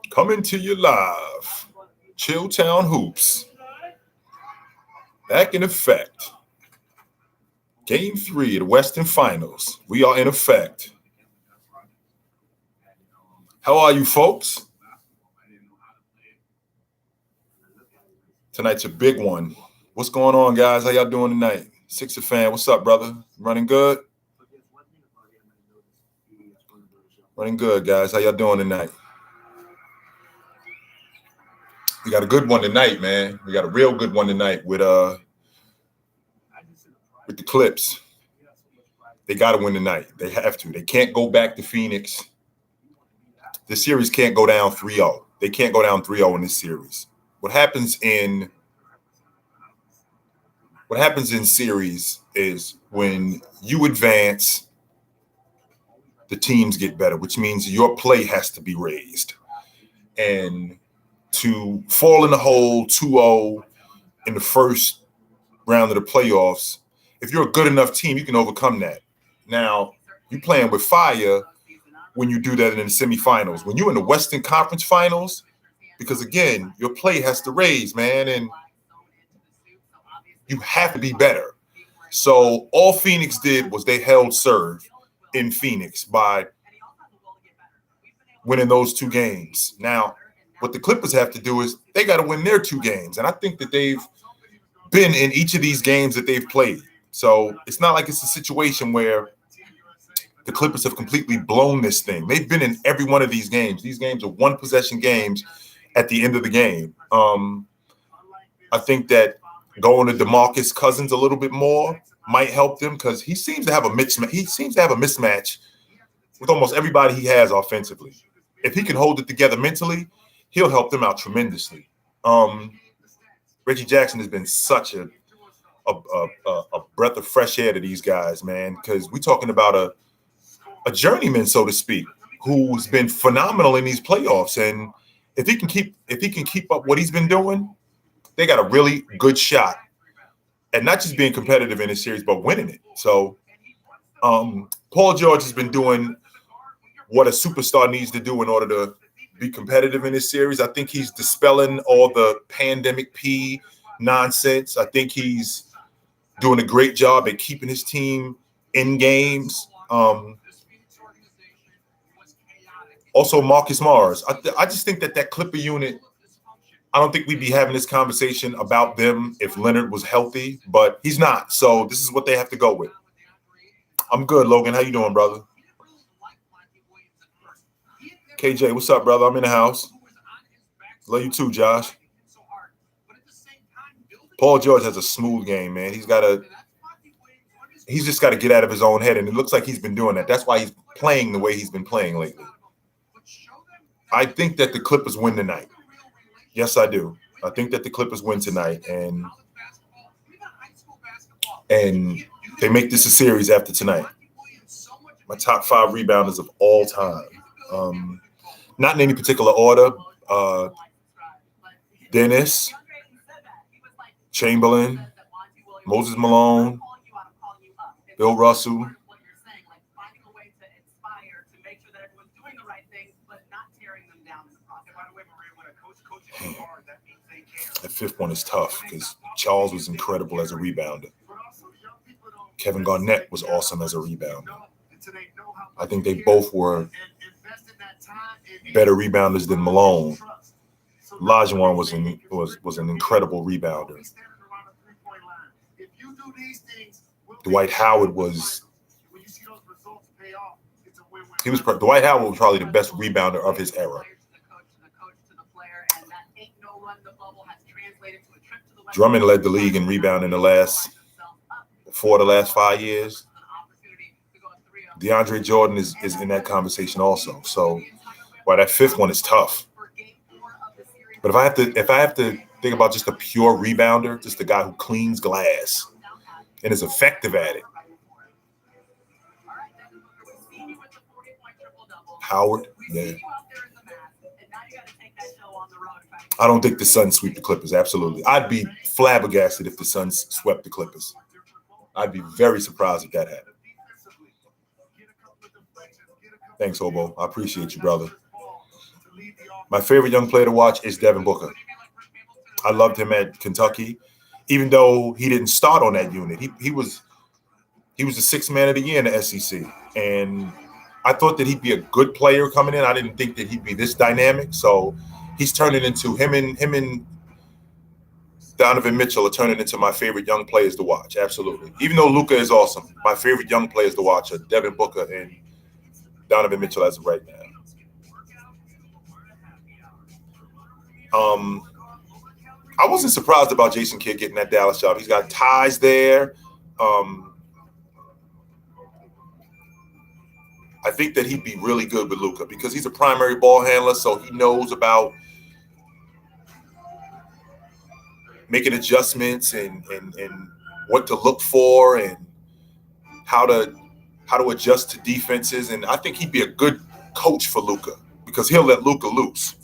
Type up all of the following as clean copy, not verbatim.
Coming to you live. Chilltown Hoops. Back in effect. Game 3 of the Western Finals. We are in effect. How are you, folks? Tonight's a big one. What's going on, guys? How y'all doing tonight? Sixer fan, what's up, brother? Running good? Running good, guys. How y'all doing tonight? We got a good one tonight, man. We got a real good one tonight with the Clips. They got to win tonight. They have to. They can't go back to Phoenix. This series can't go down 3-0. They can't go down 3-0 in this series. What happens in series is when you advance, the teams get better, which means your play has to be raised. And to fall in the hole 2-0 in the first round of the playoffs, if you're a good enough team, you can overcome that. Now, you're playing with fire when you do that in the semifinals. When you're in the Western Conference Finals, because, again, your play has to raise, man, and you have to be better. So all Phoenix did was they held serve in Phoenix by winning those 2 games. Now, what the Clippers have to do is they got to win their 2 games. And I think that they've been in each of these games that they've played. So it's not like it's a situation where the Clippers have completely blown this thing. They've been in every one of these games. These games are one-possession games at the end of the game. I think that going to DeMarcus Cousins a little bit more might help them because he seems to have a mismatch with almost everybody he has offensively. If he can hold it together mentally, he'll help them out tremendously. Reggie Jackson has been such a breath of fresh air to these guys, man, because we're talking about a journeyman, so to speak, who's been phenomenal in these playoffs. And if he can keep up what he's been doing, they got a really good shot at not just being competitive in this series, but winning it. So Paul George has been doing what a superstar needs to do in order to be competitive in this series. I think he's dispelling all the pandemic P nonsense. I think he's doing a great job at keeping his team in games. Also, Marcus Morris. I just think that Clipper unit, I don't think we'd be having this conversation about them if Leonard was healthy, but he's not. So this is what they have to go with. I'm good, Logan. How you doing, brother? KJ, what's up, brother? I'm in the house. Love you too, Josh. Paul George has a smooth game, man. He's just got to get out of his own head, and it looks like he's been doing that. That's why he's playing the way he's been playing lately. I think that the Clippers win tonight. Yes, I do. I think that the Clippers win tonight, and they make this a series after tonight. My top 5 rebounders of all time. Not in any particular order. Dennis, Chamberlain, Moses Malone, Bill Russell. That 5th one is tough because Charles was incredible as a rebounder. Kevin Garnett was awesome as a rebounder. I think they both were better rebounders than Malone. Olajuwon was an incredible rebounder. Dwight Howard was probably the best rebounder of his era. Drummond led the league in rebounding the last 5 years. DeAndre Jordan is in that conversation also. So, while that 5th one is tough. But if I have to think about just a pure rebounder, just a guy who cleans glass and is effective at it, Howard, yeah. I don't think the Suns sweep the Clippers. Absolutely. I'd be flabbergasted if the Suns swept the Clippers. I'd be very surprised if that happened. Thanks, Hobo. I appreciate you, brother. My favorite young player to watch is Devin Booker. I loved him at Kentucky, even though he didn't start on that unit. He was the sixth man of the year in the SEC, and I thought that he'd be a good player coming in. I didn't think that he'd be this dynamic. So he's turning into him and Donovan Mitchell are turning into my favorite young players to watch. Absolutely. Even though Luka is awesome, my favorite young players to watch are Devin Booker and Donovan Mitchell as of right now. I wasn't surprised about Jason Kidd getting that Dallas job. He's got ties there. I think that he'd be really good with Luka because he's a primary ball handler, so he knows about making adjustments and what to look for and how to adjust to defenses. And I think he'd be a good coach for Luka because he'll let Luka loose.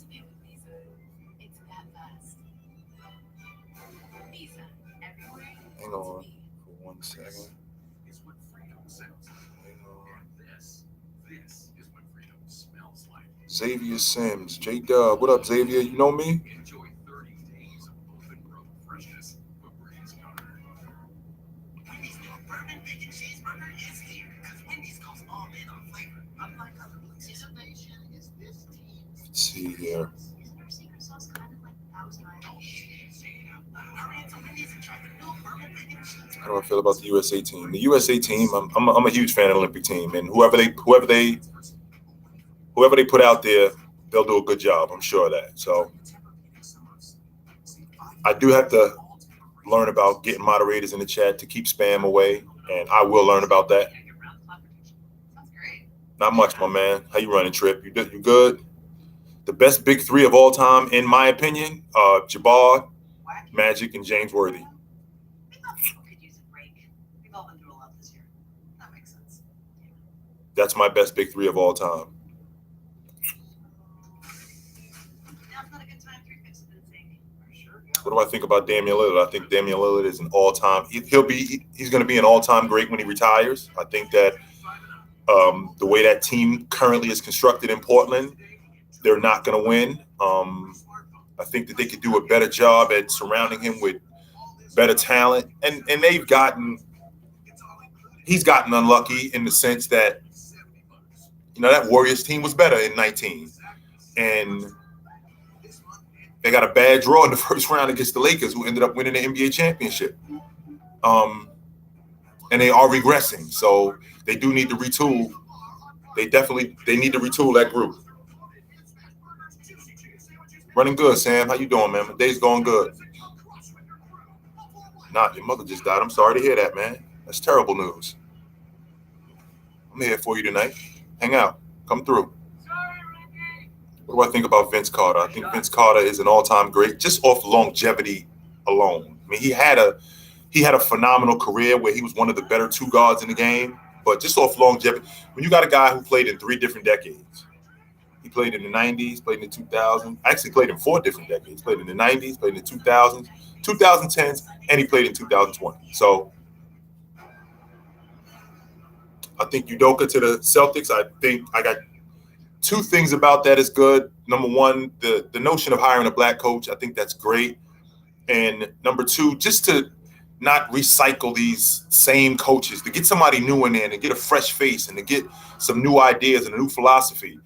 Hang on for 1 second. Xavier Sims, J-Dub. What up, Xavier? You know me? Let's see here. How do I feel about the USA team? The USA team, I'm a huge fan of the Olympic team, and whoever they put out there, they'll do a good job. I'm sure of that. So I do have to learn about getting moderators in the chat to keep spam away, and I will learn about that. Not much, my man. How you running, Trip? You good? The best big three of all time, in my opinion, Jabbar, Magic, and James Worthy. That's my best big three of all time. What do I think about Damian Lillard? I think Damian Lillard is an all-time. He's going to be an all-time great when he retires. I think that the way that team currently is constructed in Portland, they're not going to win. I think that they could do a better job at surrounding him with better talent, and he's gotten unlucky in the sense that that Warriors team was better in 19, and they got a bad draw in the first round against the Lakers, who ended up winning the NBA championship. And they are regressing, so they do need to retool. They need to retool that group. Running good, Sam. How you doing, man? My day's going good. Your mother just died. I'm sorry to hear that, man. That's terrible news. I'm here for you tonight. Hang out. Come through. What do I think about Vince Carter? I think Vince Carter is an all-time great just off longevity alone. I mean, he had a phenomenal career where he was one of the better two guards in the game, but just off longevity, when you got a guy who played in 3 different decades, he played in the 90s, played in the 2000s, actually played in 4 different decades, played in the 90s, played in the 2000s, 2010s, and he played in 2020. So I think Udoka to the Celtics, I think I got 2 things about that is good. Number one, the notion of hiring a black coach, I think that's great. And number 2, just to not recycle these same coaches, to get somebody new in there and get a fresh face and to get some new ideas and a new philosophy,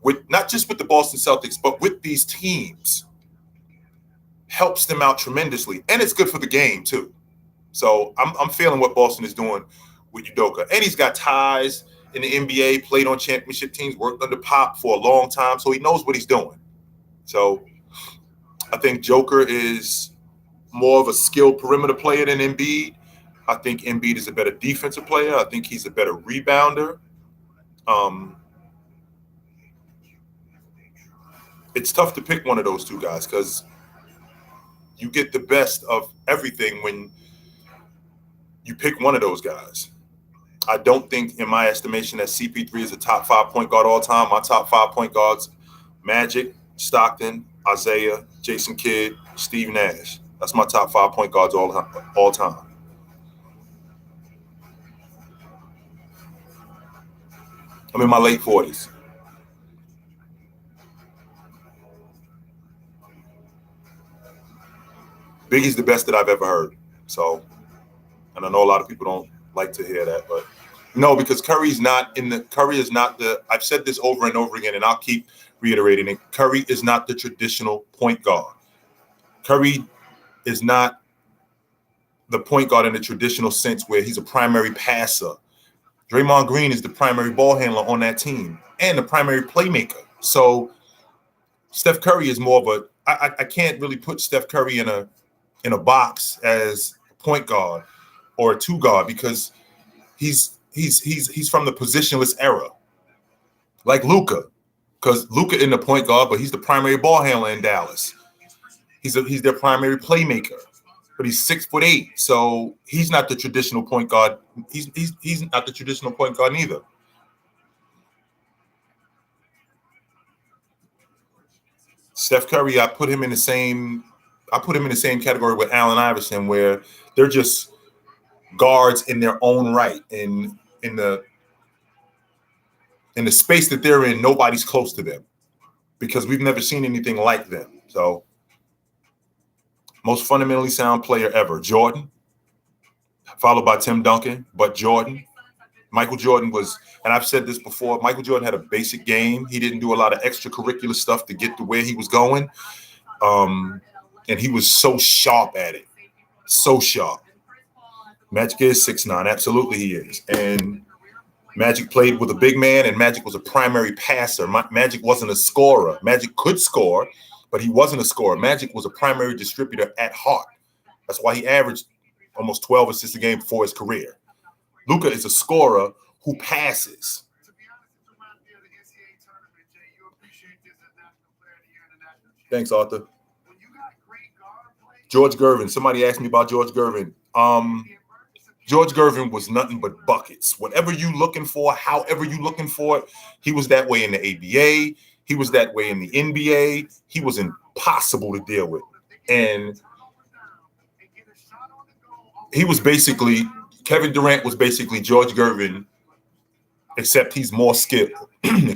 with not just with the Boston Celtics, but with these teams, helps them out tremendously. And it's good for the game, too. So I'm feeling what Boston is doing with Udoka. And he's got ties in the NBA, played on championship teams, worked under Pop for a long time, so he knows what he's doing. So I think Joker is more of a skilled perimeter player than Embiid. I think Embiid is a better defensive player. I think he's a better rebounder. It's tough to pick one of those 2 guys because you get the best of everything when you pick one of those guys. I don't think, in my estimation, that CP3 is a top 5 point guard all time. My top 5 point guards: Magic, Stockton, Isaiah, Jason Kidd, Steve Nash. That's my top 5 point guards all time. I'm in my late 40s. Biggie's the best that I've ever heard. So, and I know a lot of people don't like to hear that, but no, because Curry is not the, I've said this over and over again, and I'll keep reiterating it. Curry is not the traditional point guard. Curry is not the point guard in the traditional sense where he's a primary passer. Draymond Green is the primary ball handler on that team and the primary playmaker. So Steph Curry is more of a, I can't really put Steph Curry in a box as a point guard or a two guard because he's from the positionless era, like Luka, because Luka in the point guard, but he's the primary ball handler in Dallas. He's their primary playmaker, but he's 6'8", so he's not the traditional point guard. He's not the traditional point guard either. Steph Curry, I put him in the same category with Allen Iverson, where they're just guards in their own right. In the space that they're in, nobody's close to them because we've never seen anything like them. So, most fundamentally sound player ever, Jordan, followed by Tim Duncan, but Jordan. Michael Jordan was, and I've said this before, Michael Jordan had a basic game. He didn't do a lot of extracurricular stuff to get to where he was going. And he was so sharp at it. So sharp. Magic is 6'9", absolutely he is. And Magic played with a big man, and Magic was a primary passer. Magic wasn't a scorer. Magic could score, but he wasn't a scorer. Magic was a primary distributor at heart. That's why he averaged almost 12 assists a game for his career. Luka is a scorer who passes. Thanks, Arthur. George Gervin. Somebody asked me about George Gervin. George Gervin was nothing but buckets. Whatever you looking for, however you looking for it, he was that way in the ABA. He was that way in the NBA. He was impossible to deal with. And he was basically, Kevin Durant was basically George Gervin, except he's more skilled. But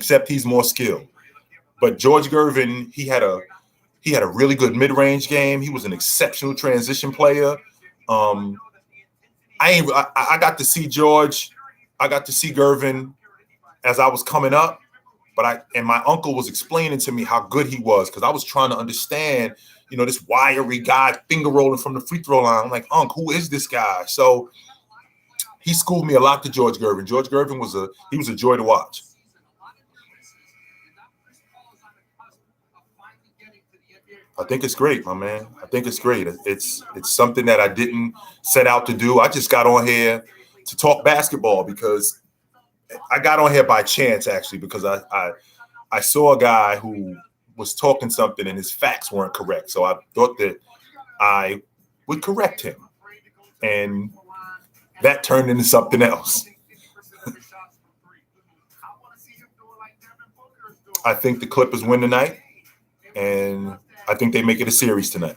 George Gervin, he had a really good mid-range game. He was an exceptional transition player. I got to see George. I got to see Gervin as I was coming up, but my uncle was explaining to me how good he was because I was trying to understand, this wiry guy finger rolling from the free throw line. I'm like, Unc, who is this guy? So he schooled me a lot to George Gervin. George Gervin was a joy to watch. I think it's great, my man. I think it's great. It's something that I didn't set out to do. I just got on here to talk basketball because I got on here by chance, actually, because I saw a guy who was talking something and his facts weren't correct. So I thought that I would correct him. And that turned into something else. I think the Clippers win tonight, and I think they make it a series tonight.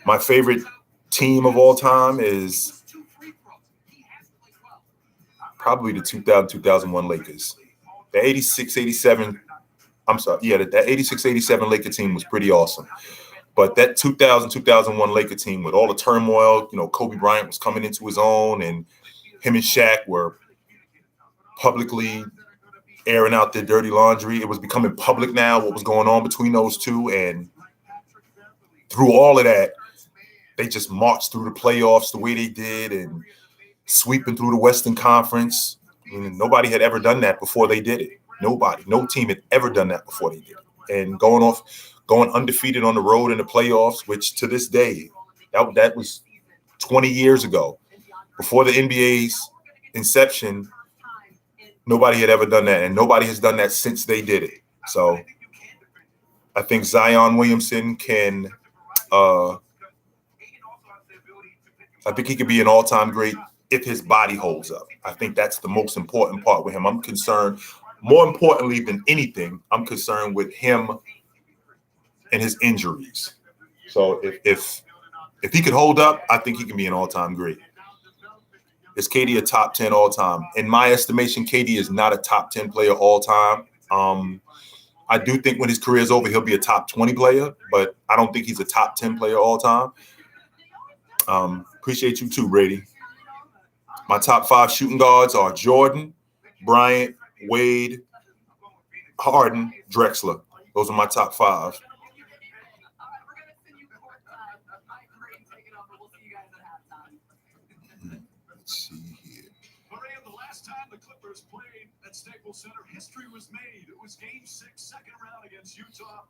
My favorite team of all time is probably the 2000-2001 Lakers. The 86-87, I'm sorry, yeah, that 86-87 Laker team was pretty awesome. But that 2000-2001 Laker team with all the turmoil, Kobe Bryant was coming into his own, and him and Shaq were publicly airing out their dirty laundry. It was becoming public now what was going on between those two. And through all of that, they just marched through the playoffs the way they did and sweeping through the Western Conference. Nobody had ever done that before they did it. Nobody. No team had ever done that before they did it. And going undefeated on the road in the playoffs, which to this day, that was 20 years ago. Before the NBA's inception, nobody had ever done that, and nobody has done that since they did it. So I think Zion Williamson can I think he could be an all-time great if his body holds up. I think that's the most important part with him. I'm concerned, more importantly than anything, I'm concerned with him and his injuries. So if he could hold up, I think he can be an all-time great. Is KD a top 10 all time? In my estimation, KD is not a top 10 player all time. I do think when his career is over, he'll be a top 20 player, but I don't think he's a top 10 player all time. Appreciate you too, Brady. My top 5 shooting guards are Jordan, Bryant, Wade, Harden, Drexler. Those are my top 5. Let's see here. The last time the Clippers played at Staples Center, history was made. It was Game 6, second round against Utah.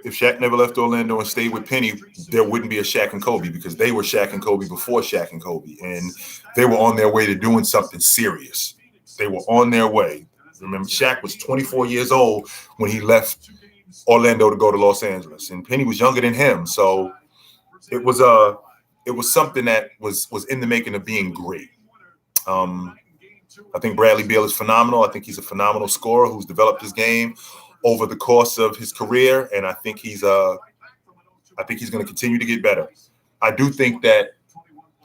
If Shaq never left Orlando and stayed with Penny, there wouldn't be a Shaq and Kobe because they were Shaq and Kobe before Shaq and Kobe, and they were on their way to doing something serious. They were on their way. Remember, Shaq was 24 years old when he left Orlando to go to Los Angeles, and Penny was younger than him. So it was something that was in the making of being great. I think Bradley Beal is phenomenal. I think he's a phenomenal scorer who's developed his game over the course of his career, and I think he's going to continue to get better. I do think that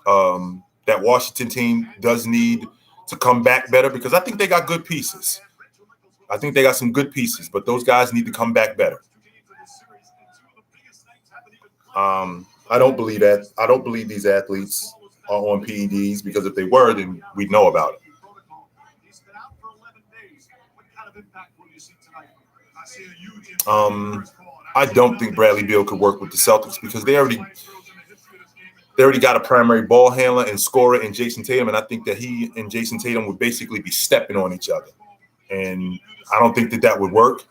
that Washington team does need to come back better because I think they got good pieces. I think they got some good pieces, but those guys need to come back better. I don't believe that. I don't believe these athletes are on PEDs because if they were, then we'd know about it. I don't think Bradley Beal could work with the Celtics because they already got a primary ball handler and scorer in Jason Tatum, and I think that he and Jason Tatum would basically be stepping on each other, and I don't think that would work.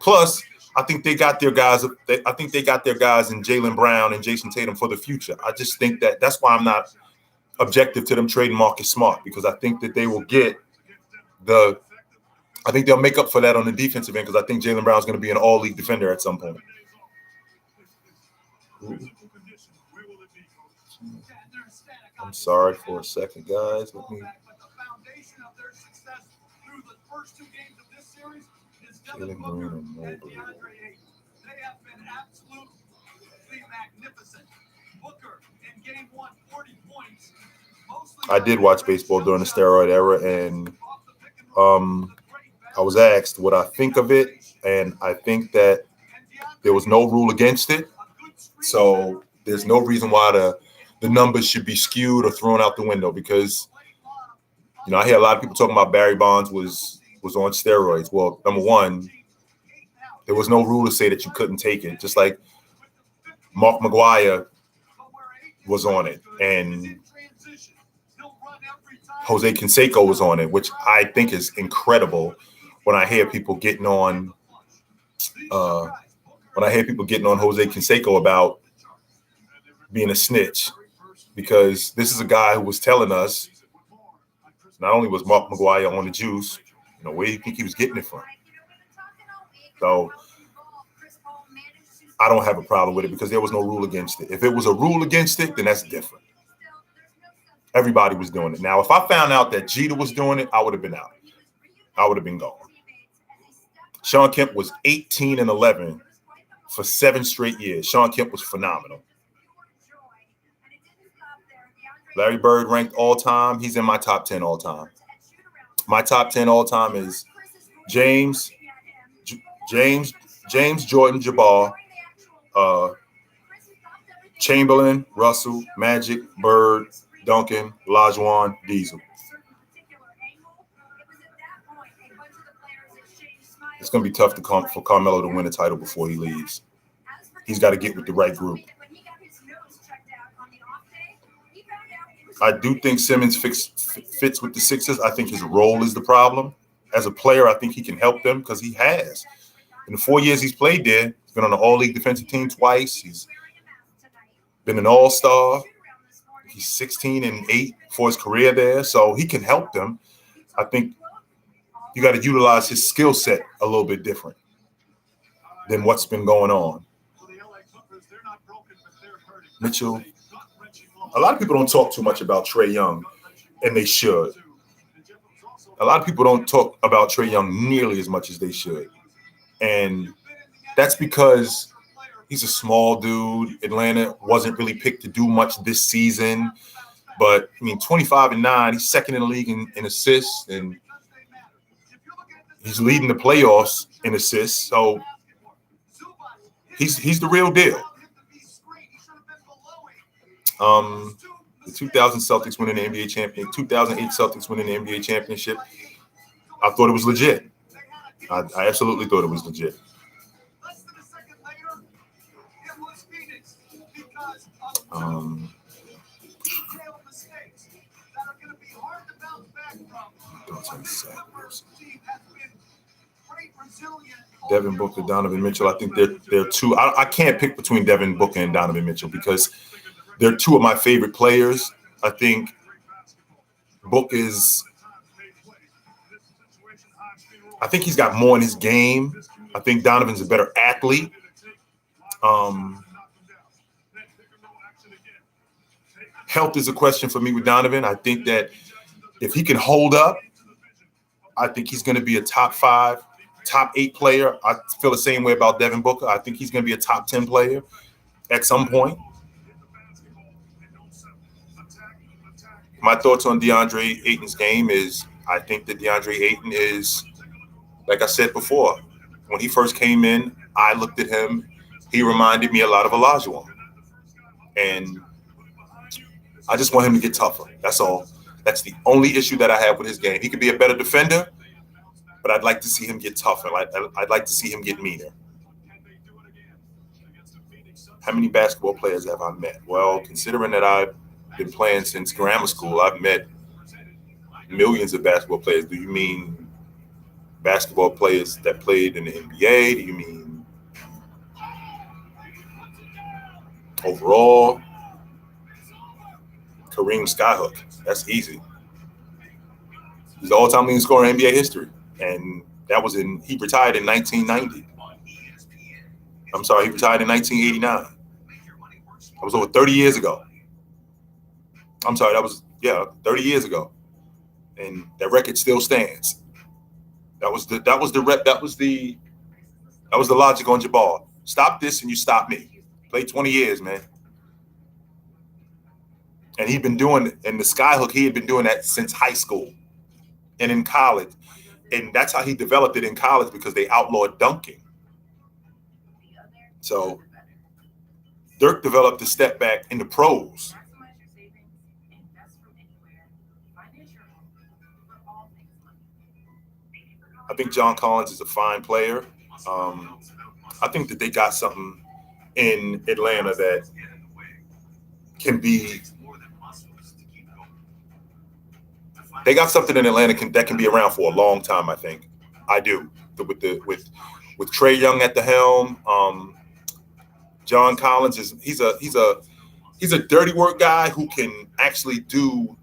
Plus, I think they got their guys. I think they got their guys in Jaylen Brown and Jason Tatum for the future. I just think that's why I'm not objective to them trading Marcus Smart because I think that they will get I think they'll make up for that on the defensive end because I think Jaylen Brown is going to be an all-league defender at some point. I'm sorry for a second, guys. Let me. Jaylen Brown and Mobley. They have been absolutely magnificent. Booker in game 1, 40 points. I did watch baseball during the steroid era, and I was asked what I think of it, and I think that there was no rule against it. So there's no reason why the numbers should be skewed or thrown out the window because, I hear a lot of people talking about Barry Bonds was on steroids. Well, number one, there was no rule to say that you couldn't take it, just like Mark McGwire was on it, and Jose Canseco was on it, which I think is incredible. When I hear people getting on, Jose Canseco about being a snitch, because this is a guy who was telling us not only was Mark McGwire on the juice, where do you think he was getting it from? So I don't have a problem with it because there was no rule against it. If it was a rule against it, then that's different. Everybody was doing it. Now, if I found out that Jeter was doing it, I would have been out. I would have been gone. Sean Kemp was 18-11 for 7 straight years. Sean Kemp was phenomenal. Larry Bird ranked all time. He's in my top 10 all time. My top 10 all time is James, Jordan, Jabbar, Chamberlain, Russell, Magic, Bird, Duncan, Olajuwon, Diesel. It's going to be tough for Carmelo to win a title before he leaves. He's got to get with the right group. I do think Simmons fits with the Sixers. I think his role is the problem. As a player, I think he can help them because he has. In the 4 years he's played there, he's been on the all-league defensive team twice. He's been an all-star. He's 16-8 for his career there, so he can help them. I think you got to utilize his skill set a little bit different than what's been going on. Mitchell. A lot of people don't talk too much about Trey Young, and they should. A lot of people don't talk about Trey Young nearly as much as they should. And that's because he's a small dude. Atlanta wasn't really picked to do much this season. But, 25-9, he's second in the league in assists, and He's leading the playoffs in assists, so he's the real deal. The 2000 Celtics winning the NBA championship, 2008 Celtics winning the NBA championship. I thought it was legit. I absolutely thought it was legit. Devin Booker, Donovan Mitchell. I think they're two. I can't pick between Devin Booker and Donovan Mitchell because they're two of my favorite players. I think Book is. I think he's got more in his game. I think Donovan's a better athlete. Health is a question for me with Donovan. I think that if he can hold up, I think he's going to be a top 5, top 8 player. I feel the same way about Devin Booker. I think he's going to be a top 10 player at some point. My thoughts on DeAndre Ayton's game is I think that DeAndre Ayton is, like I said before, when he first came in, I looked at him. He reminded me a lot of Olajuwon. And I just want him to get tougher. That's all. That's the only issue that I have with his game. He could be a better defender, but I'd like to see him get tougher. I'd like to see him get meaner. How many basketball players have I met? Well, considering that I've been playing since grammar school, I've met millions of basketball players. Do you mean basketball players that played in the NBA? Do you mean overall? Kareem Skyhook. That's easy. He's the all-time leading scorer in NBA history. And he retired in 1990. I'm sorry, he retired in 1989. That was over 30 years ago. I'm sorry, 30 years ago. And that record still stands. That was the logic on Jabbar. Stop this and you stop me. Play 20 years, man. And he'd been doing, and the skyhook, he had been doing that since high school and in college. And that's how he developed it in college because they outlawed dunking. So Dirk developed the step back in the pros. I think John Collins is a fine player. I think that they got something in Atlanta that can be. They got something in Atlanta that can be around for a long time. I think. I do. With Trey Young at the helm, John Collins he's a dirty work guy who can actually do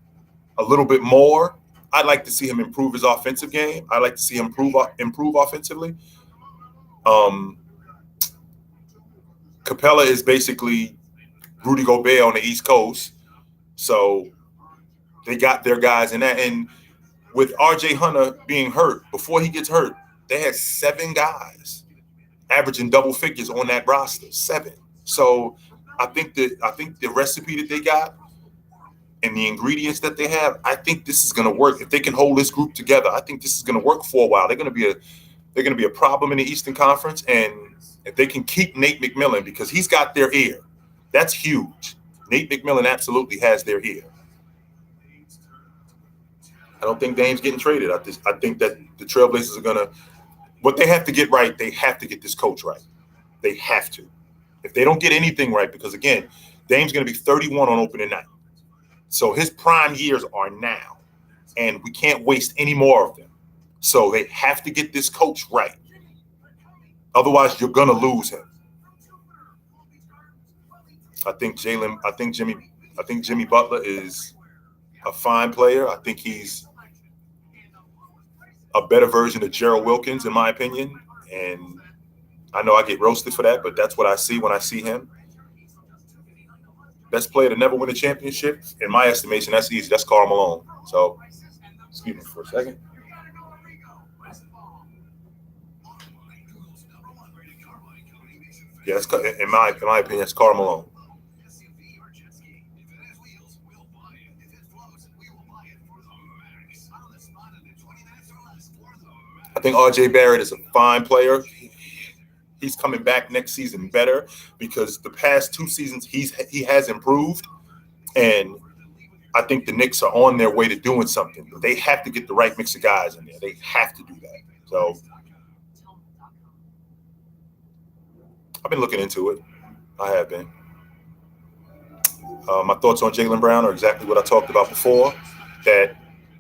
a little bit more. I'd like to see him improve his offensive game. I'd like to see him improve offensively. Capella is basically Rudy Gobert on the East Coast. So they got their guys in that. And with R.J. Hunter being hurt, before he gets hurt, they had 7 guys averaging double figures on that roster. 7. So I think the recipe that they got and the ingredients that they have, I think this is going to work. If they can hold this group together, I think this is going to work for a while. They're going to be a problem in the Eastern Conference, and if they can keep Nate McMillan because he's got their ear, that's huge. Nate McMillan absolutely has their ear. I don't think Dame's getting traded. I think that the Trailblazers are going to – what they have to get right, they have to get this coach right. They have to. If they don't get anything right, because, again, Dame's going to be 31 on opening night. So his prime years are now, and we can't waste any more of them. So they have to get this coach right. Otherwise, you're going to lose him. I think Jimmy Butler is a fine player. I think he's a better version of Gerald Wilkins, in my opinion. And I know I get roasted for that, but that's what I see when I see him. Best player to never win a championship, in my estimation, that's easy. That's Karl Malone. So, excuse me for a second. Yeah, in my opinion, that's Karl Malone. I think R.J. Barrett is a fine player. He's coming back next season better because the past 2 seasons he has improved, and I think the Knicks are on their way to doing something. But they have to get the right mix of guys in there. They have to do that. So I've been looking into it. I have been. My thoughts on Jaylen Brown are exactly what I talked about before, that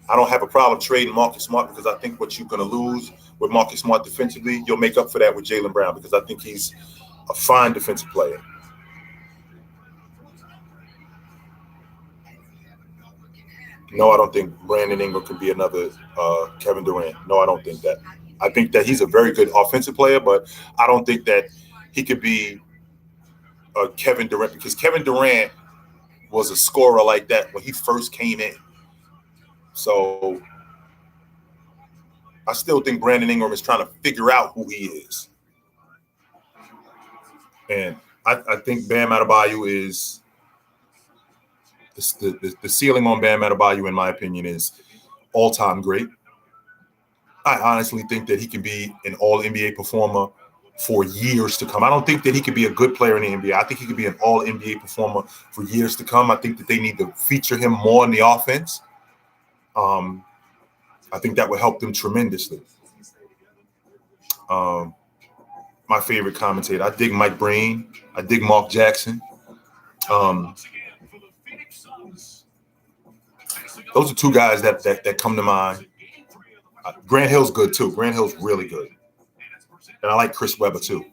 I don't have a problem trading Marcus Smart because I think what you're going to lose with Marcus Smart defensively, you'll make up for that with Jaylen Brown because I think he's a fine defensive player. No, I don't think Brandon Ingram can be another Kevin Durant. No, I don't think that. I think that he's a very good offensive player, but I don't think that he could be a Kevin Durant because Kevin Durant was a scorer like that when he first came in. So I still think Brandon Ingram is trying to figure out who he is. And I think Bam Adebayo is the ceiling on Bam Adebayo, in my opinion, is all-time great. I honestly think that he can be an all-NBA performer for years to come. I don't think that he could be a good player in the NBA. I think he could be an all-NBA performer for years to come. I think that they need to feature him more in the offense. I think that would help them tremendously. My favorite commentator, I dig Mike Breen. I dig Mark Jackson. Those are 2 guys that come to mind. Grant Hill's good too. Grant Hill's really good. And I like Chris Webber too.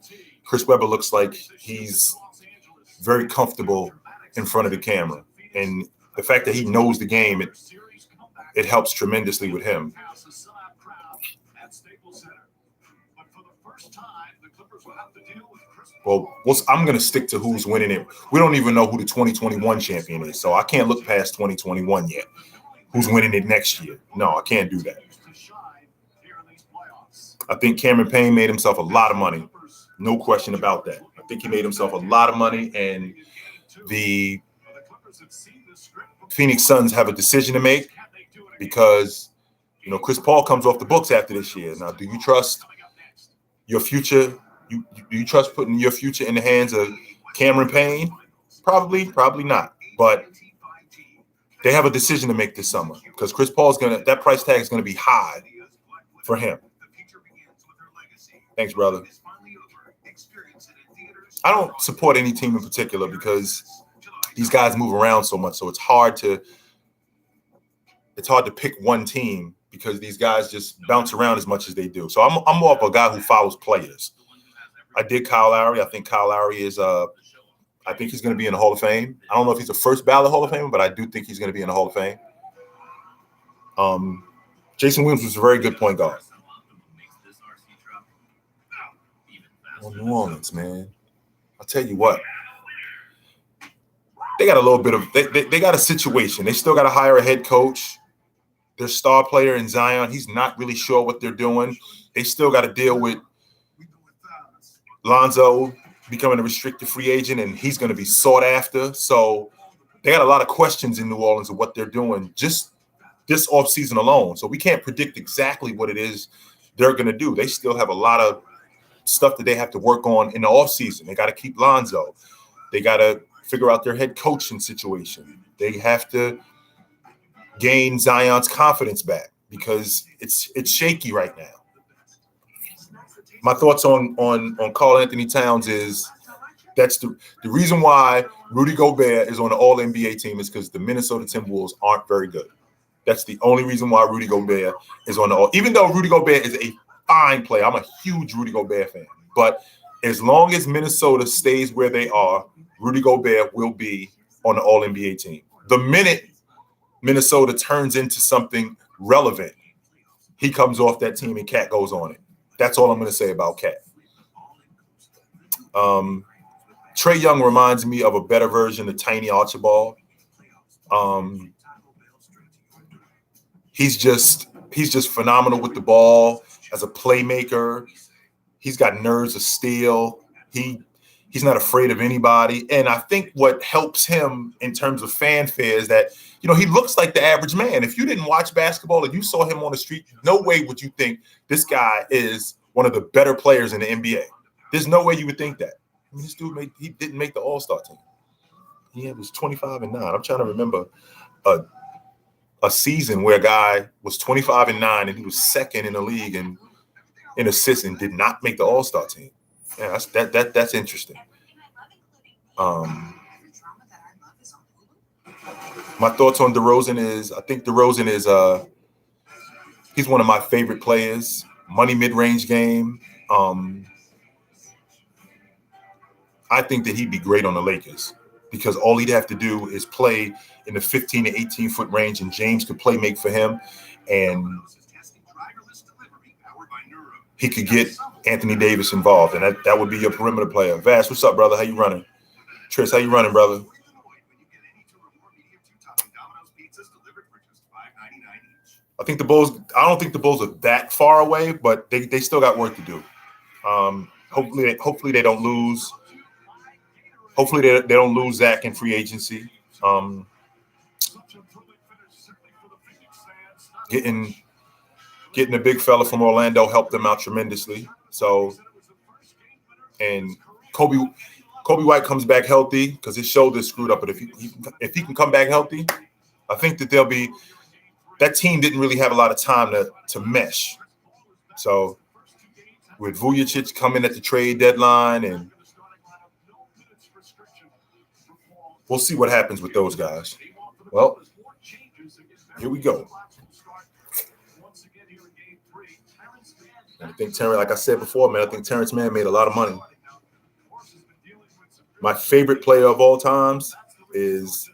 Chris Webber looks like he's very comfortable in front of the camera. And the fact that he knows the game, it helps tremendously with him. Well, I'm going to stick to who's winning it. We don't even know who the 2021 champion is, so I can't look past 2021 yet. Who's winning it next year? No, I can't do that. I think Cameron Payne made himself a lot of money. No question about that. I think he made himself a lot of money, and the Phoenix Suns have a decision to make because, Chris Paul comes off the books after this year. Now, do you trust your future? Do you trust putting your future in the hands of Cameron Payne? Probably not. But they have a decision to make this summer because Chris Paul's that price tag is going to be high for him. Thanks, brother. I don't support any team in particular because these guys move around so much, so it's hard to pick one team because these guys just bounce around as much as they do. So I'm more of a guy who follows players. I dig Kyle Lowry. I think Kyle Lowry is I think he's going to be in the Hall of Fame. I don't know if he's a first ballot Hall of Famer, but I do think he's going to be in the Hall of Fame. Jason Williams was a very good point guard. Well, New Orleans, man. I'll tell you what. They got a little bit of they got a situation. They still got to hire a head coach. Their star player in Zion, he's not really sure what they're doing. They still got to deal with Lonzo becoming a restricted free agent, and he's going to be sought after. So they got a lot of questions in New Orleans of what they're doing just this offseason alone. So we can't predict exactly what it is they're going to do. They still have a lot of stuff that they have to work on in the offseason. They got to keep Lonzo. They got to figure out their head coaching situation. They have to gain Zion's confidence back because it's shaky right now. My thoughts on Karl Anthony Towns is that's the reason why Rudy Gobert is on the All-NBA team is because the Minnesota Timberwolves aren't very good. That's the only reason why Rudy Gobert is on the All. Even though Rudy Gobert is a fine player, I'm a huge Rudy Gobert fan. But as long as Minnesota stays where they are, Rudy Gobert will be on the All-NBA team. The minute Minnesota turns into something relevant, he comes off that team and Cat goes on it. That's all I'm going to say about Cat. Trey Young reminds me of a better version of Tiny Archibald. He's just phenomenal with the ball as a playmaker. He's got nerves of steel. He's not afraid of anybody. And I think what helps him in terms of fanfare is that he looks like the average man. If you didn't watch basketball and you saw him on the street, no way would you think this guy is one of the better players in the NBA. There's no way you would think that. I mean, this dude he didn't make the All-Star team. He was 25-9. I'm trying to remember a season where a guy was 25-9 and he was second in the league in assists and did not make the All-Star team. Yeah, that's interesting. My thoughts on DeRozan is I think DeRozan is he's one of my favorite players. Money mid-range game. I think that he'd be great on the Lakers because all he'd have to do is play in the 15 to 18 foot range, and James could play make for him, and he could get Anthony Davis involved, and that would be your perimeter player. Vass, what's up, brother? How you running? Tris, how you running, brother? I don't think the Bulls are that far away, but they still got work to do. Hopefully they don't lose. Hopefully they don't lose Zach in free agency. Getting a big fella from Orlando helped them out tremendously. So, and Kobe White comes back healthy because his shoulder's screwed up. But if he can come back healthy, I think that that team didn't really have a lot of time to mesh. So with Vujacic coming at the trade deadline, and we'll see what happens with those guys. Well, here we go. And I think like I said before, man, I think Terrence Mann made a lot of money. My favorite player of all times is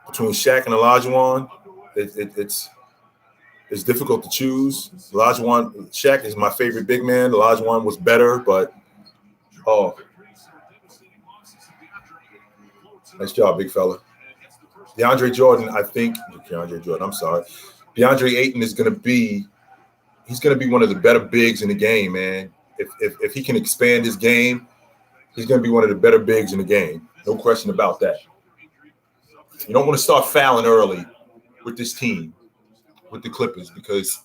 between Shaq and Olajuwon. It's difficult to choose. Shaq is my favorite big man. Olajuwon was better, but nice job, big fella. DeAndre Ayton is going to be one of the better bigs in the game, man. If he can expand his game, he's going to be one of the better bigs in the game. No question about that. You don't want to start fouling early with this team, with the Clippers, because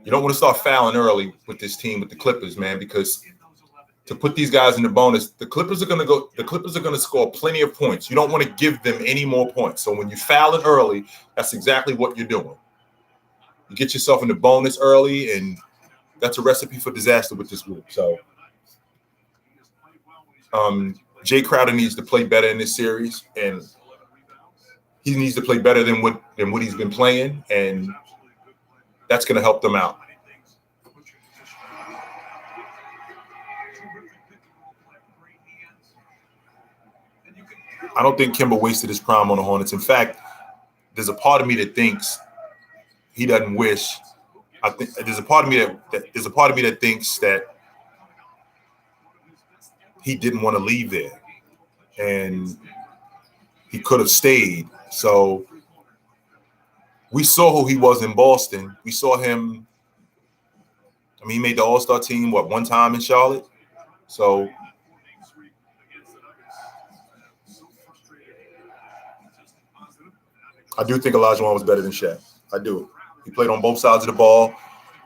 you don't want to start fouling early with this team, with the Clippers, man, because to put these guys in the bonus, the Clippers are going to score plenty of points. You don't want to give them any more points. So when you foul it early, that's exactly what you're doing. You get yourself in the bonus early, and that's a recipe for disaster with this group. So Jay Crowder needs to play better in this series, and he needs to play better than what he's been playing, and that's going to help them out. I don't think Kemba wasted his prime on the Hornets. In fact, there's a part of me that thinks he doesn't wish. I think there's a part of me that thinks that he didn't want to leave there, and he could have stayed. So we saw who he was in Boston. We saw him. I mean, he made the All-Star team one time in Charlotte. So I do think Olajuwon was better than Shaq. I do. He played on both sides of the ball.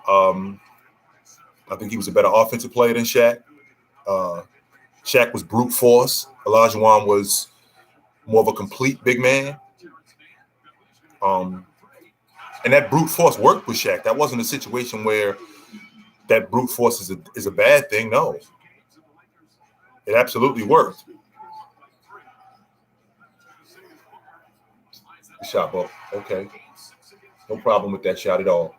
I think he was a better offensive player than Shaq. Shaq was brute force. Olajuwon was more of a complete big man. And that brute force worked with Shaq. That wasn't a situation where that brute force is a bad thing. No. It absolutely worked. Shot, Bob. Okay. No problem with that shot at all.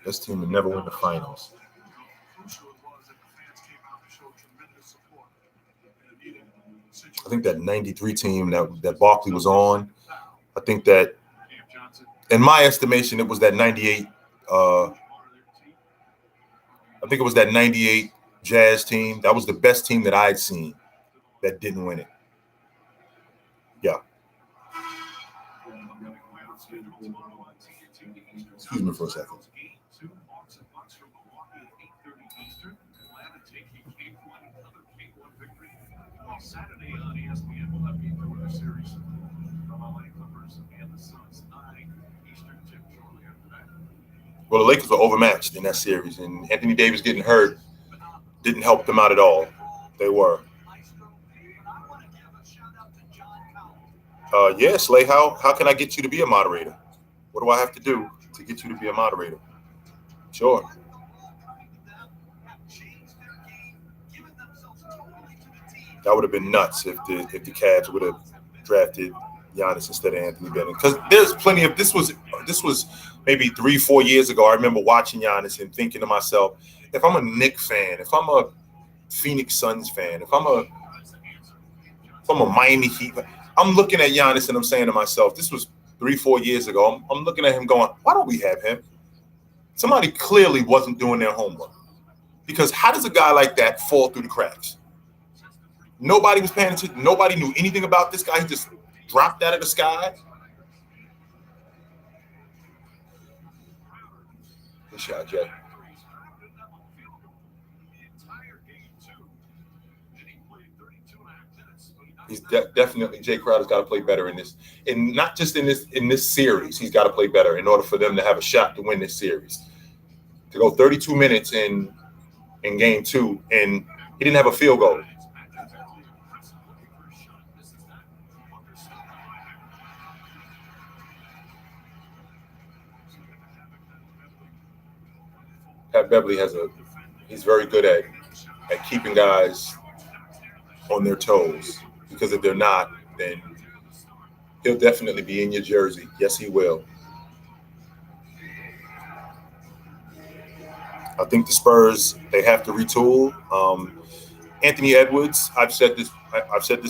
This team would never win the finals. I think that 93 team that Barkley was on, I think that, in my estimation, it was that 98 I think it was that 98 Jazz team. That was the best team that I'd seen that didn't win it. Yeah. Excuse me for a second. Saturday on ESPN, we'll have game 2 of the series from LA Clippers and the Suns tonight. Eastern tip shortly after that. Well, the Lakers were overmatched in that series, and Anthony Davis getting hurt didn't help them out at all. They were. Yeah, Slay, how can I get you to be a moderator? What do I have to do to get you to be a moderator? Sure. That would have been nuts if the Cavs would have drafted Giannis instead of Anthony Bennett. Because there's plenty of this was maybe 3-4 years ago. I remember watching Giannis and thinking to myself, if I'm a Knicks fan, if I'm a Phoenix Suns fan, if I'm a Miami Heat, I'm looking at Giannis and I'm saying to myself, this was 3-4 years ago. I'm looking at him going, why don't we have him? Somebody clearly wasn't doing their homework. Because how does a guy like that fall through the cracks? Nobody was paying attention. Nobody knew anything about this guy. He just dropped out of the sky. Good shot, Jay. He's definitely Jay Crowder's got to play better in this, and not just in this series. He's got to play better in order for them to have a shot to win this series. To go 32 minutes in game 2, and he didn't have a field goal. Pat Beverly he's very good at keeping guys on their toes, because if they're not, then he'll definitely be in your jersey. Yes, he will. I think the Spurs, they have to retool. Anthony Edwards, I've said this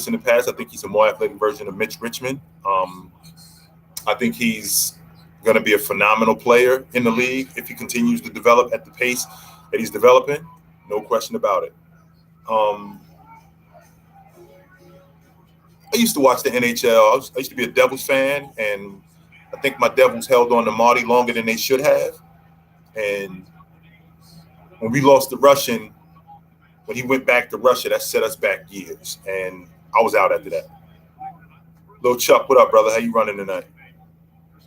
in the past. I think he's a more athletic version of Mitch Richmond. I think he's going to be a phenomenal player in the league if he continues to develop at the pace that he's developing. No question about it. I used to watch the NHL. I used to be a Devils fan, and I think my Devils held on to Marty longer than they should have. And when we lost the Russian, when he went back to Russia, that set us back years. And I was out after that. Lil Chuck, what up, brother? How you running tonight?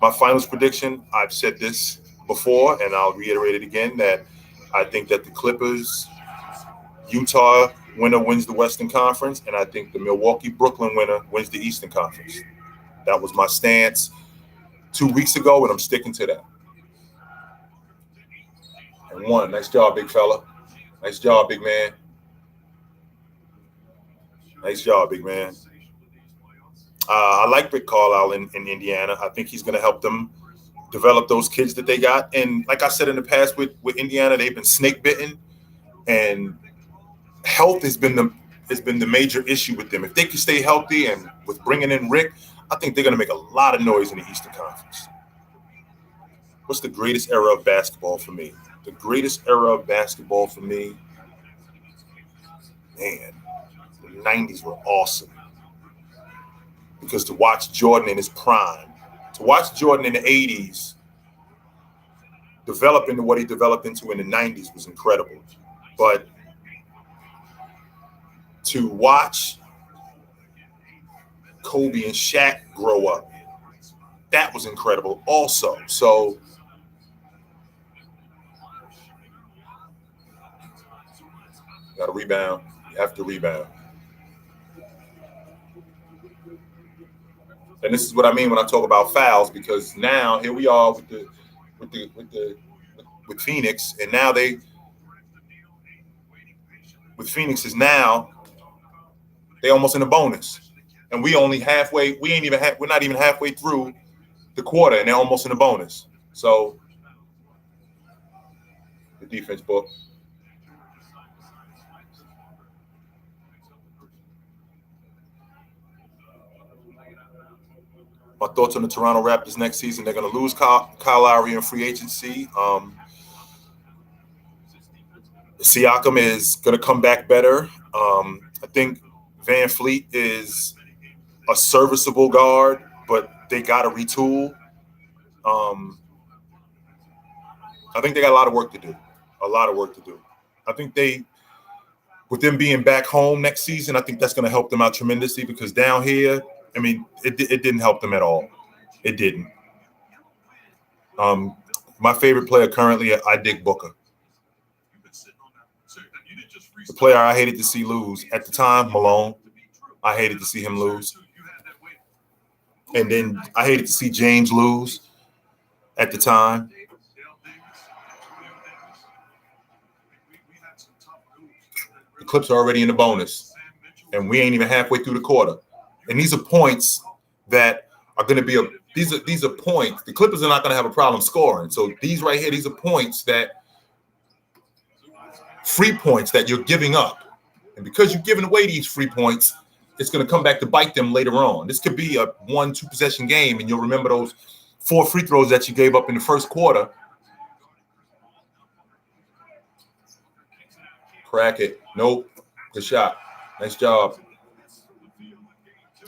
My finals prediction, I've said this before, and I'll reiterate it again, that I think that the Clippers, Utah winner wins the Western Conference, and I think the Milwaukee-Brooklyn winner wins the Eastern Conference. That was my stance 2 weeks ago, and I'm sticking to that. And one, nice job, big fella. Nice job, big man. Nice job, big man. I like Rick Carlisle in Indiana. I think he's going to help them develop those kids that they got. And like I said in the past with Indiana, they've been snake bitten, and health has been the major issue with them. If they can stay healthy, and with bringing in Rick, I think they're going to make a lot of noise in the Eastern Conference. What's the greatest era of basketball for me? The greatest era of basketball for me, man, the 90s were awesome. Because to watch Jordan in his prime, to watch Jordan in the 80s develop into what he developed into in the 90s was incredible. But to watch Kobe and Shaq grow up, that was incredible also. So got to rebound. You have to rebound. And this is what I mean when I talk about fouls, because now here we are with Phoenix, and now they almost in a bonus, and we're not even halfway through the quarter, and they're almost in a bonus. So the defense book. My thoughts on the Toronto Raptors next season: they're going to lose Kyle Lowry in free agency. Siakam is going to come back better. I think Van Fleet is a serviceable guard, but they got to retool. I think they got a lot of work to do. A lot of work to do. I think with them being back home next season, I think that's going to help them out tremendously because down here, I mean, it didn't help them at all. It didn't. My favorite player currently, I dig Booker. The player I hated to see lose at the time, Malone. I hated to see him lose. And then I hated to see James lose at the time. The Clips are already in the bonus, and we ain't even halfway through the quarter. And these are points that are going to be these are points. The Clippers are not going to have a problem scoring. So these right here, these are points free points that you're giving up. And because you're giving away these free points, it's going to come back to bite them later on. This could be a 1-2 possession game, and you'll remember those 4 free throws that you gave up in the first quarter. Crack it. Nope. Good shot. Nice job.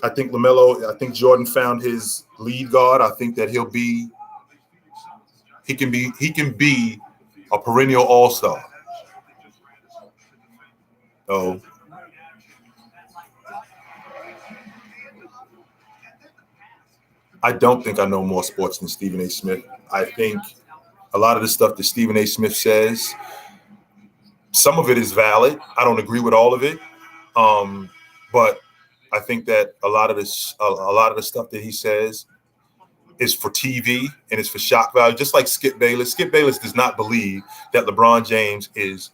I think Jordan found his lead guard. I think that he can be a perennial all-star. Oh. I don't think I know more sports than Stephen A. Smith. I think a lot of the stuff that Stephen A. Smith says, some of it is valid. I don't agree with all of it. But I think that a lot of the stuff that he says is for TV and it's for shock value, just like Skip Bayless. Skip Bayless does not believe that LeBron James is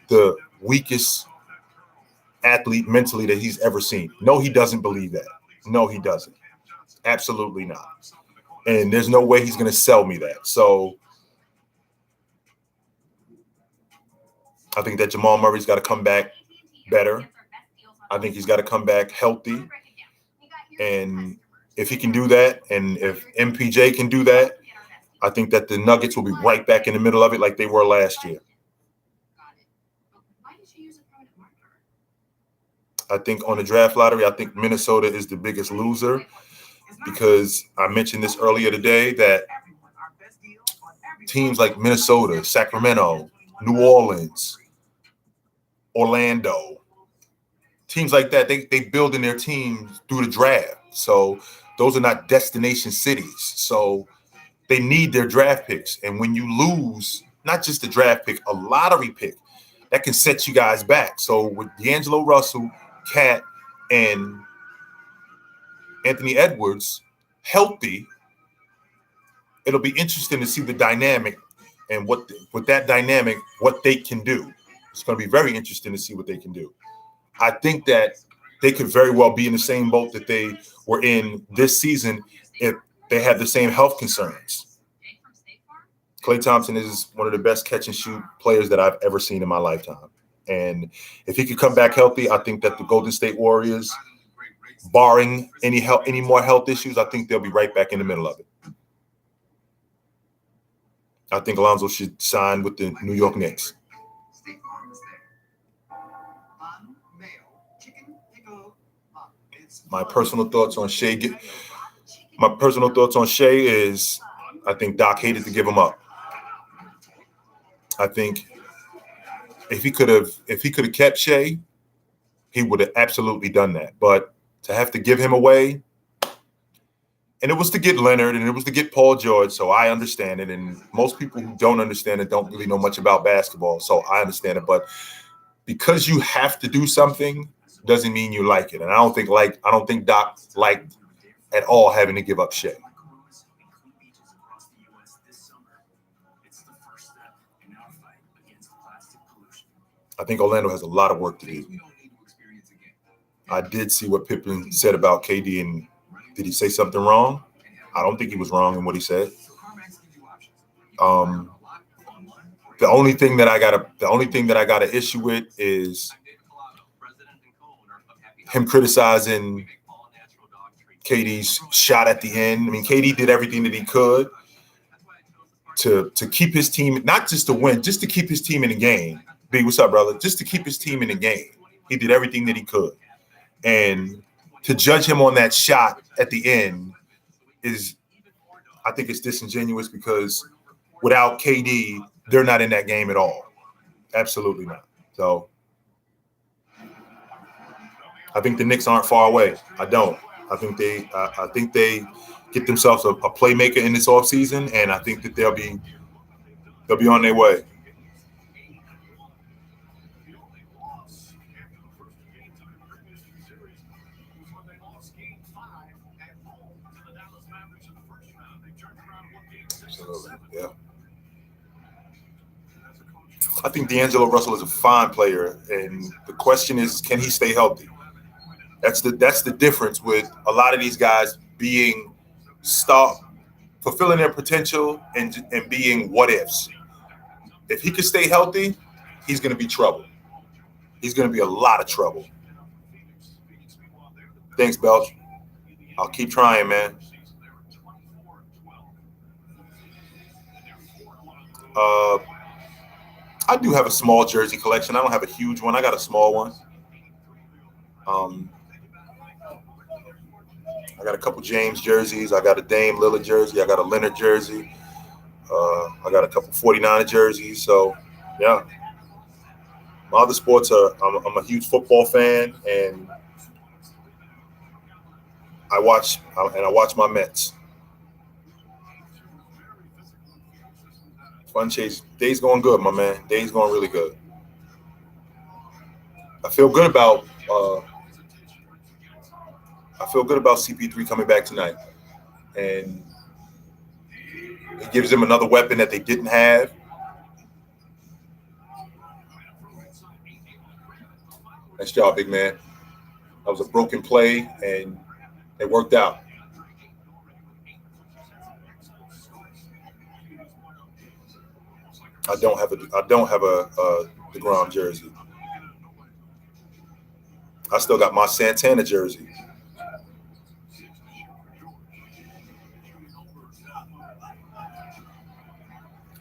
the weakest athlete mentally that he's ever seen. No, he doesn't believe that. No, he doesn't. Absolutely not. And there's no way he's going to sell me that. So I think that Jamal Murray's got to come back better. I think he's got to come back healthy. And if he can do that, and if MPJ can do that, I think that the Nuggets will be right back in the middle of it like they were last year. I think on the draft lottery, I think Minnesota is the biggest loser because I mentioned this earlier today that teams like Minnesota, Sacramento, New Orleans, Orlando, teams like that, they build in their teams through the draft. So those are not destination cities. So they need their draft picks. And when you lose, not just a draft pick, a lottery pick, that can set you guys back. So with D'Angelo Russell, Cat, and Anthony Edwards healthy, it'll be interesting to see the dynamic and what they can do. It's going to be very interesting to see what they can do. I think that they could very well be in the same boat that they were in this season if they had the same health concerns. Klay Thompson is one of the best catch and shoot players that I've ever seen in my lifetime. And if he could come back healthy, I think that the Golden State Warriors, barring any more health issues, I think they'll be right back in the middle of it. I think Alonzo should sign with the New York Knicks. My personal thoughts on Shea is I think Doc hated to give him up. I think if he could have kept Shea, he would have absolutely done that. But to have to give him away, and it was to get Leonard and it was to get Paul George, so I understand it. And most people who don't understand it don't really know much about basketball, so I understand it. But because you have to do something doesn't mean you like it. And I don't think Doc liked at all having to give up Shea. I think Orlando has a lot of work to do. I did see what Pippen said about KD, and did he say something wrong? I don't think he was wrong in what he said. The only thing that I got an issue with is him criticizing KD's shot at the end. I mean, KD did everything that he could to keep his team, not just to win, just to keep his team in the game. B, what's up, brother? Just to keep his team in the game. He did everything that he could. And to judge him on that shot at the end I think it's disingenuous because without KD, they're not in that game at all. Absolutely not. So I think the Knicks aren't far away. I don't. I think they get themselves a playmaker in this offseason, and I think that they'll be on their way. The only loss after the first two games of the previous two series was when they lost Game 5 at home to the Dallas Mavericks in the first round. They turned around and won Game 6 and 7. Yeah. As a coach, I think D'Angelo Russell is a fine player, and the question is, can he stay healthy? That's the difference with a lot of these guys being fulfilling their potential and being what ifs. If he could stay healthy, he's going to be trouble. He's going to be a lot of trouble. Thanks, Belch. I'll keep trying, man. I do have a small jersey collection. I don't have a huge one. I got a small one. I got a couple James jerseys. I got a Dame Lillard jersey. I got a Leonard jersey. I got a couple 49er jerseys. So, yeah. My other sports I'm a huge football fan, and I watch my Mets. Fun chase. Day's going good, my man. Day's going really good. I feel good about CP3 coming back tonight, and it gives them another weapon that they didn't have. Nice job, big man. That was a broken play, and it worked out. I don't have a DeGrom jersey. I still got my Santana jersey.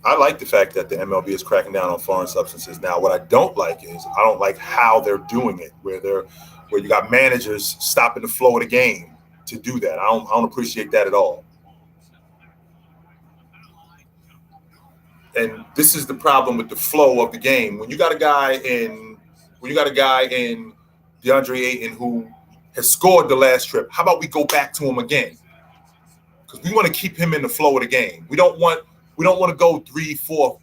I like the fact that the MLB is cracking down on foreign substances. Now, what I don't like is I don't like how they're doing it, where you got managers stopping the flow of the game to do that. I don't appreciate that at all. And this is the problem with the flow of the game. When you got a guy in Deandre Ayton who has scored the last trip, how about we go back to him again? Because we want to keep him in the flow of the game. We don't want to go 3, 4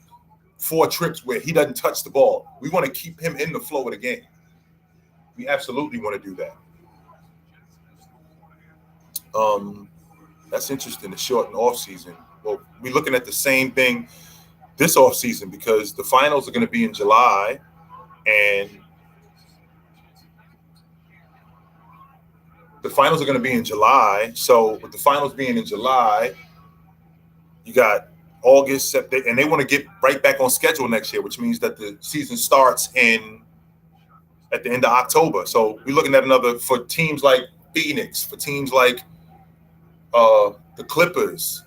trips where he doesn't touch the ball. We want to keep him in the flow of the game. We absolutely want to do that. That's interesting, the shortened offseason. Well, we're looking at the same thing this offseason because the finals are going to be in July, and So with the finals being in July, you got August, September, and they want to get right back on schedule next year, which means that the season starts at the end of October. So we're looking at for teams like Phoenix, for teams like the Clippers,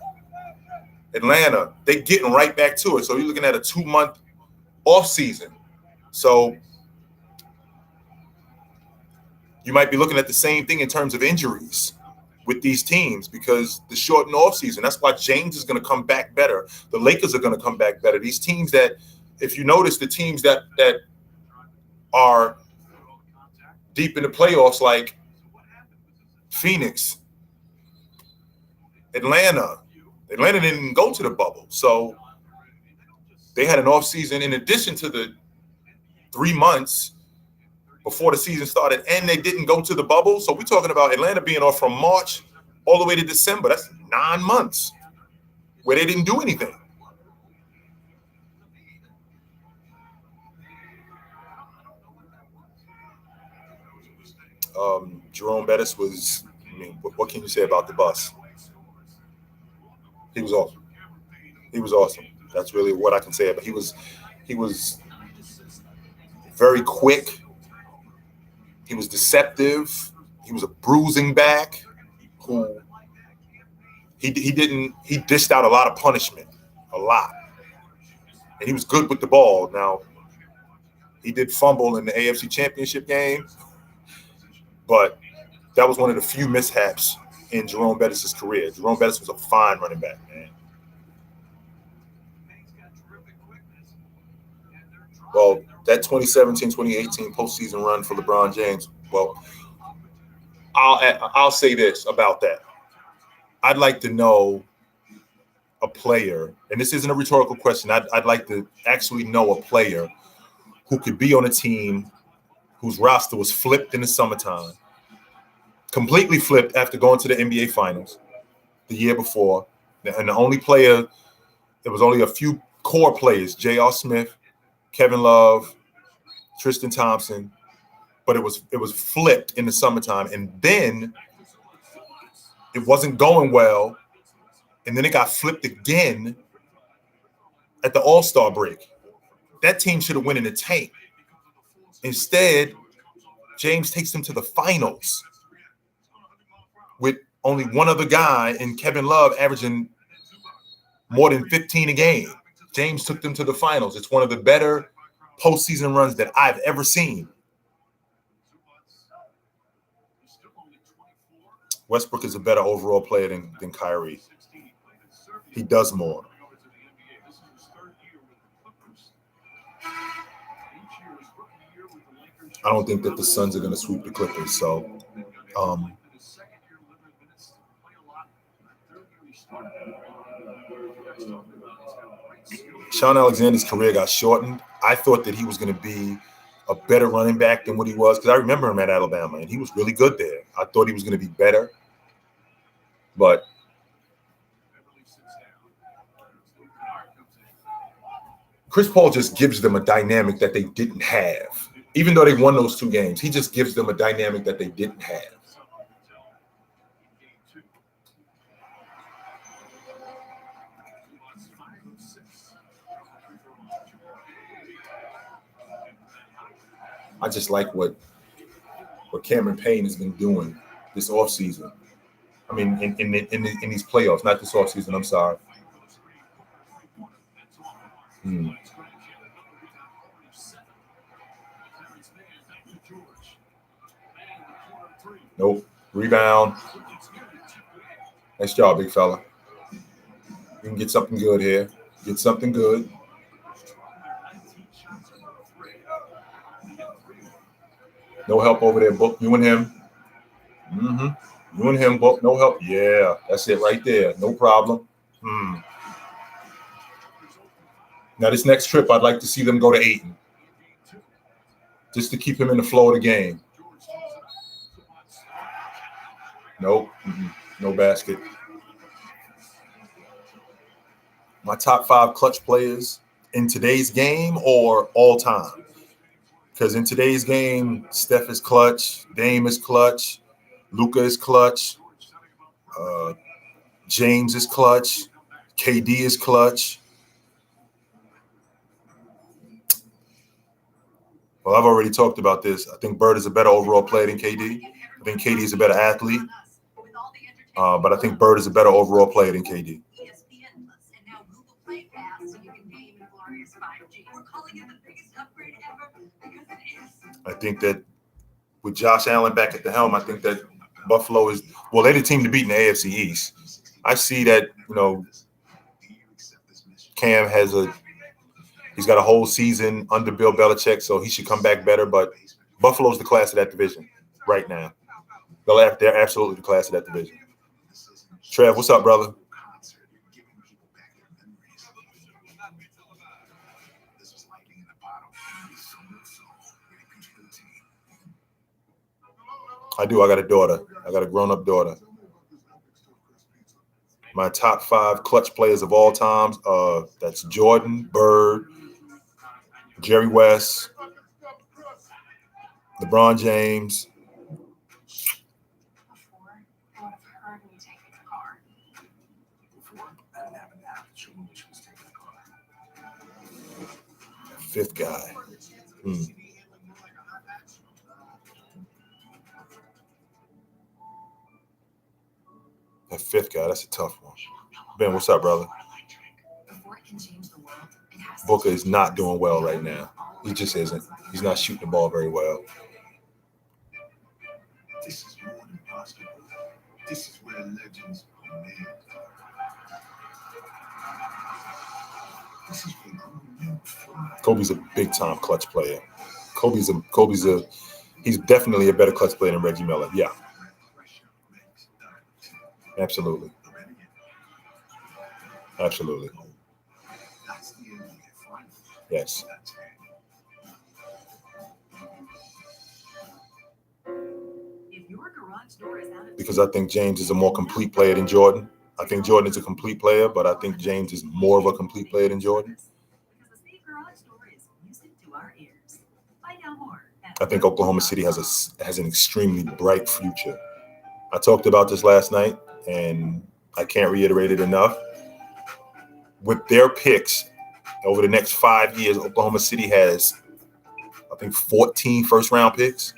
Atlanta, they're getting right back to it. So you're looking at a 2-month off season. So you might be looking at the same thing in terms of injuries with these teams because the shortened off season. That's why James is going to come back better. The Lakers are going to come back better. These teams that, if you notice, the teams that are deep in the playoffs, like Phoenix, Atlanta didn't go to the bubble. So they had an off season in addition to the 3 months before the season started, and they didn't go to the bubble. So we're talking about Atlanta being off from March all the way to December. That's 9 months where they didn't do anything. Jerome Bettis was, what can you say about the bus? He was awesome. That's really what I can say. But he was very quick. He was deceptive. He was a bruising back who he dished out a lot of punishment, a lot. And he was good with the ball. Now, he did fumble in the AFC Championship game, but that was one of the few mishaps in Jerome Bettis' career. Jerome Bettis was a fine running back, man. Well, that 2017-2018 postseason run for LeBron James, well, I'll say this about that. I'd like to know a player, and this isn't a rhetorical question. I'd like to actually know a player who could be on a team whose roster was flipped in the summertime, completely flipped after going to the NBA Finals the year before, and the only player, there was only a few core players, J.R. Smith, Kevin Love, Tristan Thompson, but it was flipped in the summertime, and then it wasn't going well, and then it got flipped again at the All-Star break. That team should have went in the tank. Instead, James takes them to the finals with only one other guy, and Kevin Love averaging more than 15 a game. James took them to the finals. It's one of the better postseason runs that I've ever seen. Westbrook is a better overall player than Kyrie. He does more. I don't think that the Suns are going to sweep the Clippers. So, Sean Alexander's career got shortened. I thought that he was going to be a better running back than what he was, because I remember him at Alabama, and he was really good there. I thought he was going to be better, but Chris Paul just gives them a dynamic that they didn't have. Even though they won those 2 games, he just gives them a dynamic that they didn't have. I just like what Cameron Payne has been doing this offseason. I mean, in these playoffs, not this offseason, I'm sorry. Nope. Rebound. Nice job, big fella. You can get something good here. Get something good. No help over there, Book. You and him. You and him, Book. No help. Yeah, that's it right there. No problem. Now, this next trip, I'd like to see them go to Ayton, just to keep him in the flow of the game. Nope. No basket. My top 5 clutch players in today's game or all time? Because in today's game, Steph is clutch, Dame is clutch, Luka is clutch, James is clutch, KD is clutch. Well, I've already talked about this. I think Bird is a better overall player than KD. I think KD is a better athlete. But I think Bird is a better overall player than KD. I think that with Josh Allen back at the helm, I think that Buffalo is, well, they're the team to beat in the AFC East. I see that, Cam he's got a whole season under Bill Belichick, so he should come back better. But Buffalo's the class of that division right now. They're absolutely the class of that division. Trev, what's up, brother? I do. I got a daughter. I got a grown-up daughter. My top 5 clutch players of all time, that's Jordan, Bird, Jerry West, LeBron James. Fifth guy. That fifth guy, that's a tough one. Ben, what's up, brother? Booker is not doing well right now. He just isn't. He's not shooting the ball very well. This is more than basketball. This is where legends are made. Kobe's a big time clutch player. He's definitely a better clutch player than Reggie Miller. Yeah. Absolutely. Absolutely. Yes. Because I think James is a more complete player than Jordan. I think Jordan is a complete player, but I think James is more of a complete player than Jordan. I think Oklahoma City has an extremely bright future. I talked about this last night, and I can't reiterate it enough. With their picks over the next 5 years, Oklahoma City has, I think, 14 first-round picks.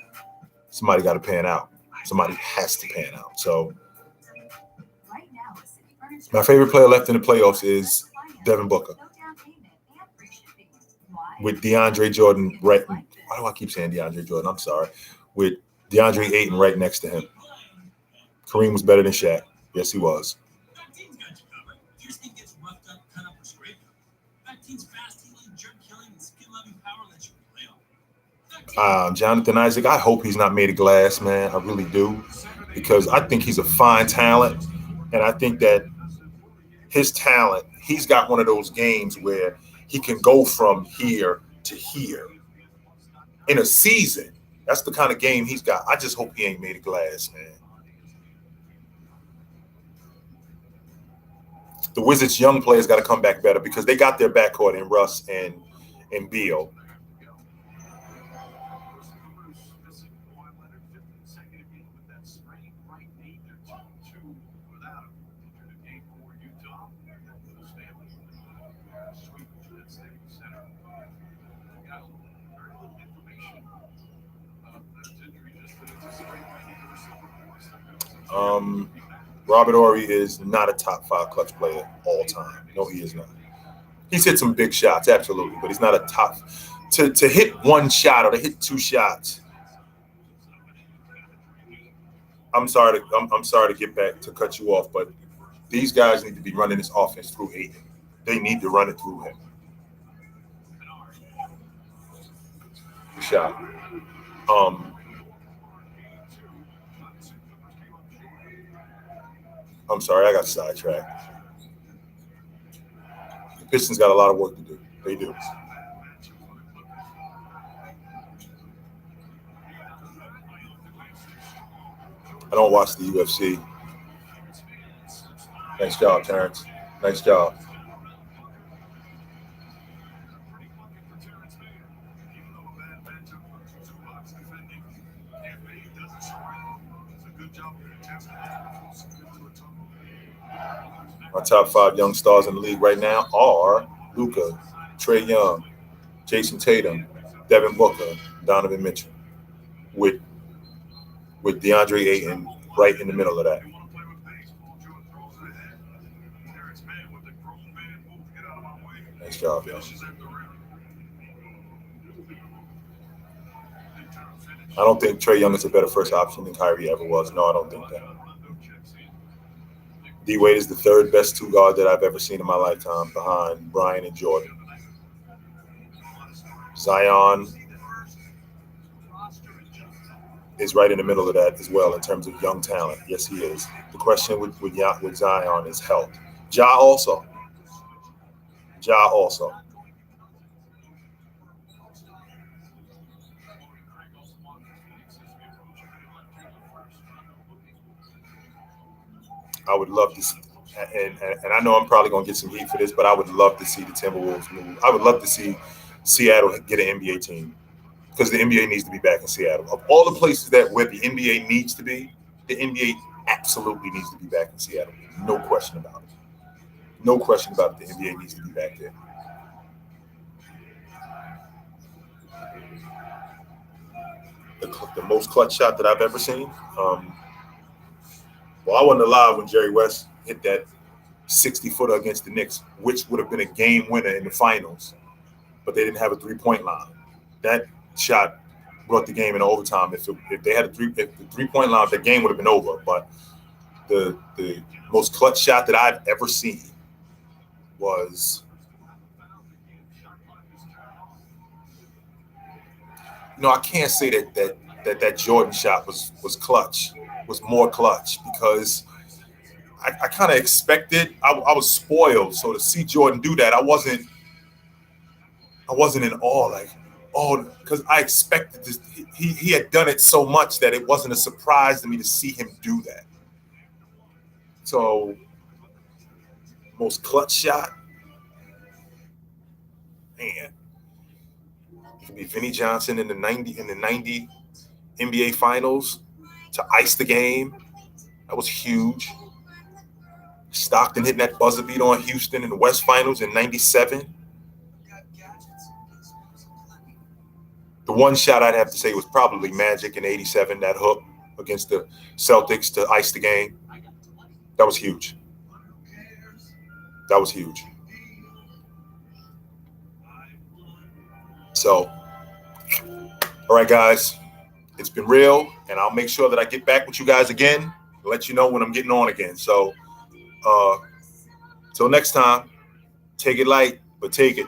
Somebody got to pan out. Somebody has to pan out. So my favorite player left in the playoffs is Devin Booker. With DeAndre Jordan right. Why do I keep saying DeAndre Jordan? I'm sorry. With DeAndre Ayton right next to him. Kareem was better than Shaq. Yes, he was. Jonathan Isaac, I hope he's not made of glass, man. I really do. Because I think he's a fine talent. And I think that his talent, he's got one of those games where he can go from here to here in a season. That's the kind of game he's got. I just hope he ain't made of glass, man. The Wizards' young players got to come back better because they got their backcourt in Russ and Beal. Robert Horry is not a top 5 clutch player all time. No, he is not. He's hit some big shots, absolutely, but he's not a top. To hit one shot or to hit 2 shots. I'm sorry to get back to cut you off, but these guys need to be running this offense through Ayton. They need to run it through him. Shot. I'm sorry, I got sidetracked. The Pistons got a lot of work to do. They do. I don't watch the UFC. Nice job, Terrence. Nice job. My top 5 young stars in the league right now are Luka, Trey Young, Jason Tatum, Devin Booker, Donovan Mitchell, with DeAndre Ayton right in the middle of that. Nice job, y'all. I don't think Trey Young is a better first option than Kyrie ever was. No, I don't think that. D-Wade is the 3rd best 2 guard that I've ever seen in my lifetime behind Bryant and Jordan. Zion is right in the middle of that as well in terms of young talent. Yes, he is. The question with Zion is health. Ja also. I would love to see, and I know I'm probably going to get some heat for this, but I would love to see the Timberwolves move. I would love to see Seattle get an NBA team because the NBA needs to be back in Seattle. Of all the places where the NBA needs to be, the NBA absolutely needs to be back in Seattle. No question about it. No question about it. The NBA needs to be back there. The most clutch shot that I've ever seen. Well, I wasn't alive when Jerry West hit that 60-footer against the Knicks, which would have been a game winner in the finals, but they didn't have a 3-point line. That shot brought the game in overtime. If they had the 3-point line, the game would have been over. But the most clutch shot that I've ever seen was I can't say that Jordan shot was clutch, was more clutch, because I kind of expected. I was spoiled, so to see Jordan do that, I wasn't in awe, like, oh, because I expected this. He had done it so much that it wasn't a surprise to me to see him do that. So, most clutch shot, man, it could be Vinnie Johnson in the 90 NBA Finals to ice the game. That was huge. Stockton hitting that buzzer beat on Houston in the West Finals in '97. The one shot I'd have to say was probably Magic in '87, that hook against the Celtics to ice the game. That was huge. That was huge. So, all right, guys, it's been real, and I'll make sure that I get back with you guys again and let you know when I'm getting on again. So, till next time, take it light, but take it.